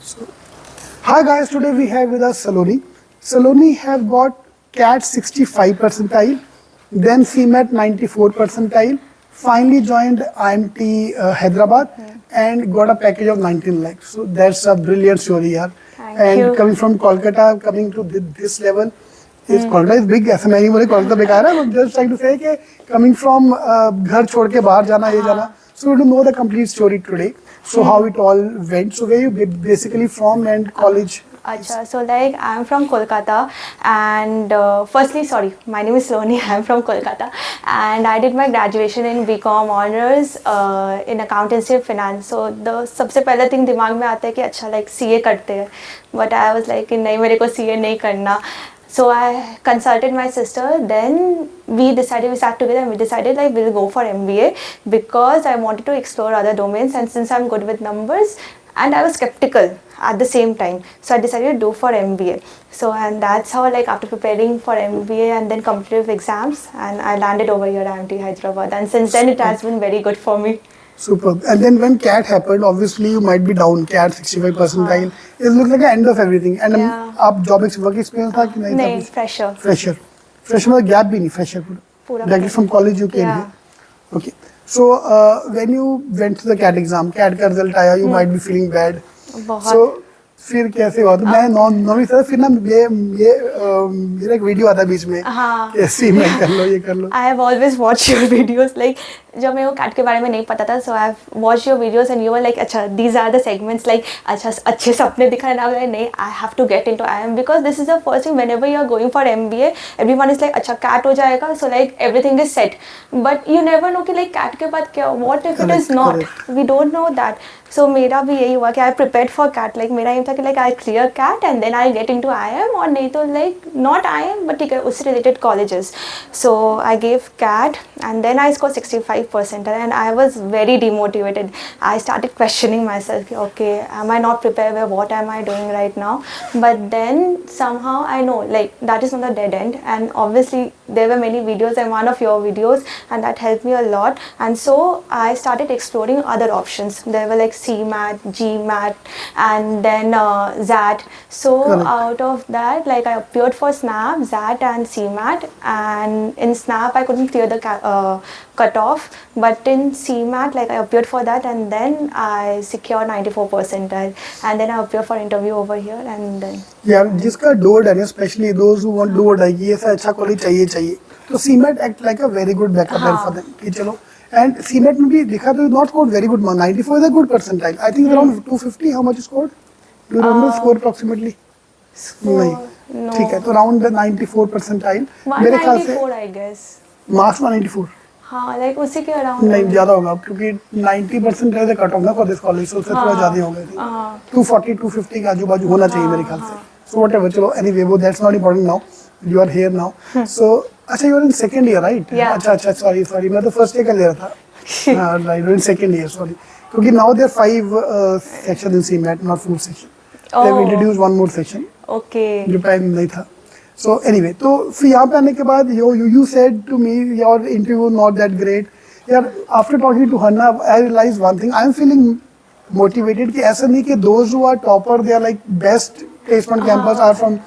So, hi guys, today we have with us Saloni. Saloni have got CAT 65 percentile, then CMAT 94 percentile, finally joined IMT Hyderabad and got a package of 19 lakhs. So that's a brilliant story here. Thank you. Coming from Kolkata, coming to this level, Kolkata is big. ऐसा मैं नहीं बोले Kolkata बेकार है. I'm just trying to say कि coming from घर छोड़ के बाहर जाना ये जाना. So we don't know the complete story today. So how it all went. So where you basically from and college? Acha, so like I'm from Kolkata and firstly, sorry, my name is Saloni. I'm from Kolkata and I did my graduation in BCom honors in accountancy and finance. So the सबसे पहला thing दिमाग में आता है कि अच्छा like CA करते हैं, but I was like कि नहीं मेरे को CA नहीं करना. So I consulted my sister, then we sat together and we decided like we'll go for MBA because I wanted to explore other domains, and since I'm good with numbers and I was skeptical at the same time. So I decided to do for MBA. So and that's how like after preparing for MBA and then competitive exams, and I landed over here at IMT Hyderabad, and since then it has been very good for me. Superb. And then when CAT happened, obviously you might be down. CAT 65 percentile. It looks like the end of everything. And आप job work experience था कि नहीं था? नहीं, fresher. Fresher मतलब gap भी नहीं, fresher पूरा. Directly from college you came here. Okay. So when you went to the CAT exam, CAT का result आया, you might be feeling bad. बहुत. So फिर कैसे हुआ? तो मैं नौवीं से फिर ना मेरा एक वीडियो आता बीच में कैसे मैं कर लो ये कर लो. I have always watched your videos. Like जब मेरे को CAT के बारे में नहीं पता था, so I have watched your videos and you were like अच्छा these are the segments, like अच्छा अच्छे सपने दिखाने ना like नहीं I have to get into IIM because this is the first thing whenever you are going for MBA everyone is like अच्छा CAT हो जाएगा, so like everything is set, but you never know कि like CAT के बाद क्या, what if it is not, we don't know that. So मेरा भी यही हुआ कि I prepared for CAT, like मेरा aim था कि like I clear CAT and then I get into IIM, और नहीं तो like not IIM but ठीक है उससे related colleges. So I gave CAT and then I scored 65% and I was very demotivated. I started questioning myself, okay, am I not prepared? What am I doing right now? But then somehow I know like that is not a dead end, and obviously there were many videos and one of your videos and that helped me a lot, and so I started exploring other options. There were like CMAT, GMAT and then ZAT. So out of that like I appeared for SNAP, ZAT and CMAT, and in SNAP I couldn't clear the cutoff, but in CMAT like I appeared for that and then I secured 94 percentile and then I appeared for interview over here and then जिसका डो डर है, especially those who want do die कि ऐसा अच्छा college चाहिए तो CMAT act like a very good backup plan for them कि चलो. एंड CMAT में भी देखा तो not scored very good, 94 is a good percentile. I think around 250. How much scored? Do you remember score approximately? नहीं, ठीक है, तो अराउंड 94 परसेंटाइल मेरे ख्याल से. 194 आई गेस. मार्क्स 194. हाँ लाइक उसी के अराउंड. नहीं ज्यादा होगा क्योंकि 90% है कट ऑफ ना फॉर दिस कॉलेज, सो उससे थोड़ा ज्यादा हो गया था. 240 250 के आजू बाजू होना चाहिए मेरे ख्याल से. सो व्हाटएवर, चलो एनीवे वो that's not important now. You are here now. So अच्छा you are in second year right? अच्छा सॉरी मैं तो फर्स्ट ईयर का ले रहा था. हां right, in second year sorry, क्योंकि now there 5 section in CMAT, not 4 section. They have introduced one more section. Okay, जो टाइम नहीं था. So anyway, तो फिर यहाँ पे आने के बाद you said to me your interview not that great. यार after talking to Hanna, I realized one thing. I am feeling motivated कि ऐसा नहीं कि those who are topper they are like best placement campus are from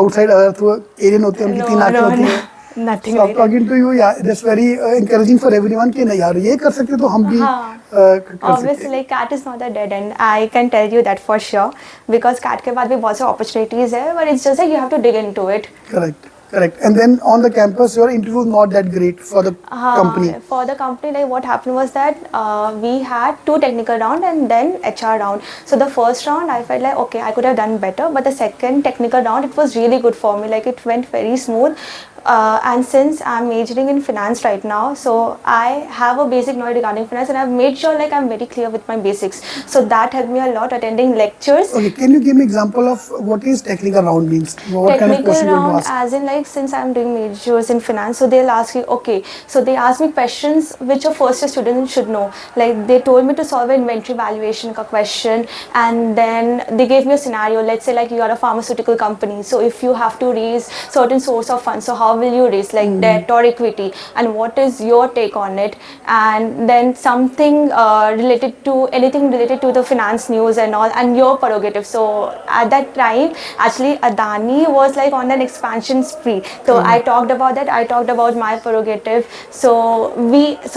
outside earth, वो alien होते हैं, उनकी 3 आंखें होती हैं. Nothing. So talking to you, yeah, that's very encouraging for everyone कि नहीं यार ये कर सकते तो हम भी कर सकते. Obviously, like CAT is not a dead end. I can tell you that for sure because CAT के बाद भी बहुत सारी opportunities है, but it's just like you have to dig into it. Correct. And then on the campus, your interview was not that great for the company. For the company, like what happened was that we had 2 technical round and then HR round. So the first round, I felt like okay, I could have done better, but the second technical round, it was really good for me. Like it went very smooth. And since I'm majoring in finance right now, so I have a basic knowledge regarding finance and I've made sure like I'm very clear with my basics. So that helped me a lot attending lectures. Okay, can you give me example of what is technical round means? What kind of question you round, ask? as in like since I'm doing majors in finance, so they'll ask you, okay, so they ask me questions which a first year student should know. Like they told me to solve an inventory valuation ka question, and then they gave me a scenario. Let's say like you are a pharmaceutical company, so if you have to raise certain source of funds, so how how will you reach, like debt or equity, and what is your take on it, and then something related to anything related to the finance news and all, and your prerogative. So at that time, actually Adani was like on an expansion spree. So I talked about that. I talked about my prerogative. So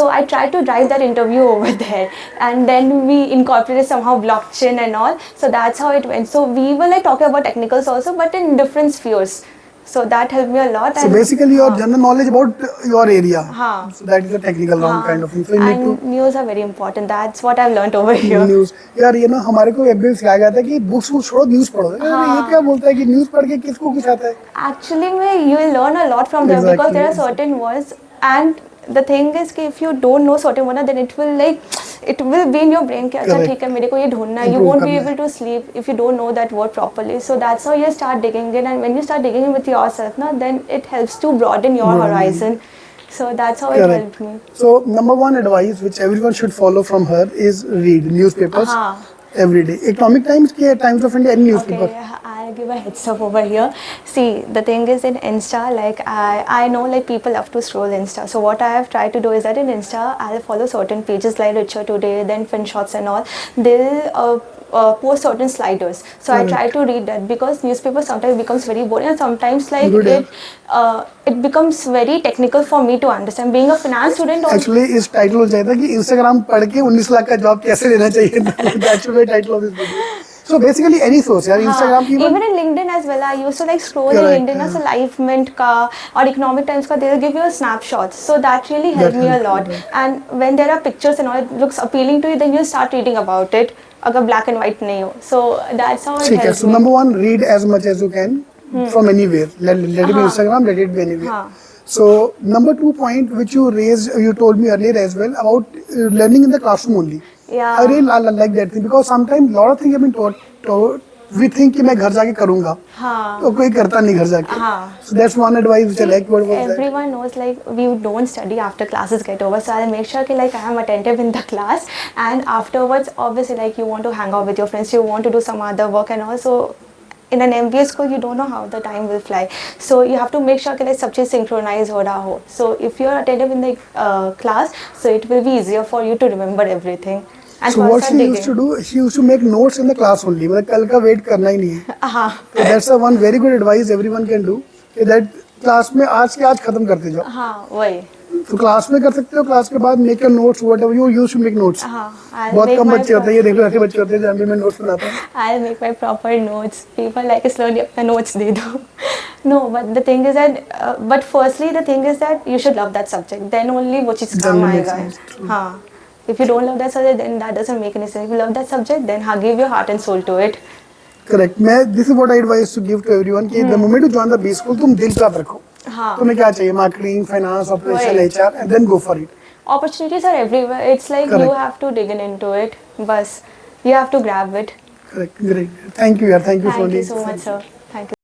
I tried to drive that interview over there, and then we incorporated somehow blockchain and all. So that's how it went. So we were like talking about technicals also, but in different spheres. So that helped me a lot. So basically your general knowledge about your area. हाँ. So that is the technical round kind of thing. So you and need to news are very important. That's what I've learned over here. News यार ये ना हमारे को FB सिखाया गया था कि बुक्स को छोड़ो न्यूज पढ़ो ये क्या बोलता है कि न्यूज पढ़ के किसको कुछ आता है Actually, you will learn a lot from them because there are certain words, and the thing is कि if you don't know certain words, then it will be in your brain कि अच्छा ठीक है मेरे को ये ढूंढना है. You won't be able to sleep if you don't know that word properly. So that's how you start digging in, and when you start digging in with yourself, then it helps to broaden your horizon. So that's how it helped me. So number one advice which everyone should follow from her is read newspapers every day. Economic Times के Times of India any newspaper. Okay, I'll give a heads up over here. See, the thing is in Insta, like I know like people love to scroll Insta. So what I have tried to do is that in Insta, I'll follow certain pages like Richer Today, then FinShots and all. They'll post certain sliders. So I try to read that because newspaper sometimes becomes very boring, and sometimes like it becomes very technical for me to understand. Being a finance student, actually इस title हो जाता है कि Instagram पढ़ के 19 लाख का job कैसे लेना चाहिए. That should be the title of this video. So basically any source यार Instagram की even in LinkedIn as well. I used to like scroll in LinkedIn as a Life Mint का or Economic Times का, they'll give you a snapshot. So that really helped me a lot. And when there are pictures and all, it looks appealing to you, then you start reading about it. अगर black and white नहीं हो. So that's how it helps me. So number one, read as much as you can from anywhere. Let it be Instagram, let it be anywhere. So number 2 point which you raised, you told me earlier as well about learning in the classroom only. Yeah. I really like that thing because sometimes lot of things have been taught. We think कि मैं घर जाके करूँगा. तो कोई करता नहीं घर जाके. So that's one advice which I like. What was that? Everyone knows like we don't study after classes get over. So I'll make sure कि like I am attentive in the class, and afterwards obviously like you want to hang out with your friends, you want to do some other work, and also in an MBA school you don't know how the time will fly. So you have to make sure कि like सब चीज़ synchronize हो रहा हो. So if you are attentive in the class, so it will be easier for you to remember everything. And so what she used to do, she used to make notes in the class only. मतलब कल का wait करना ही नहीं है. So that's a one very good advice everyone can do. That class में आज के आज खत्म करते जाओ. हाँ वही. तो क्लास में कर सकते हो, क्लास के बाद make your notes whatever you used to make notes. बहुत कम बच्चे होते हैं, ये देखो ऐसे बच्चे होते हैं जहाँ भी मैं notes बनाता हूँ. I'll make my proper notes. People like slowly अपना notes दे दो. No, but the thing is that, but firstly the thing is that you should love that subject. Then only वो चीज़ काम आएगा. हाँ. If you don't love that subject, then that doesn't make any sense. If you love that subject, then give your heart and soul to it. Correct. This is what I advise to give to everyone कि the moment you join the B school, तुम दिल का रखो. तुम्हें क्या चाहिए? Marketing, finance, operation, HR, and then go for it. Opportunities are everywhere. It's like you have to dig into it. Bas, you have to grab it. Correct. Great. Thank you, yaar. Thank you, Thank you so much, sir. Thank you.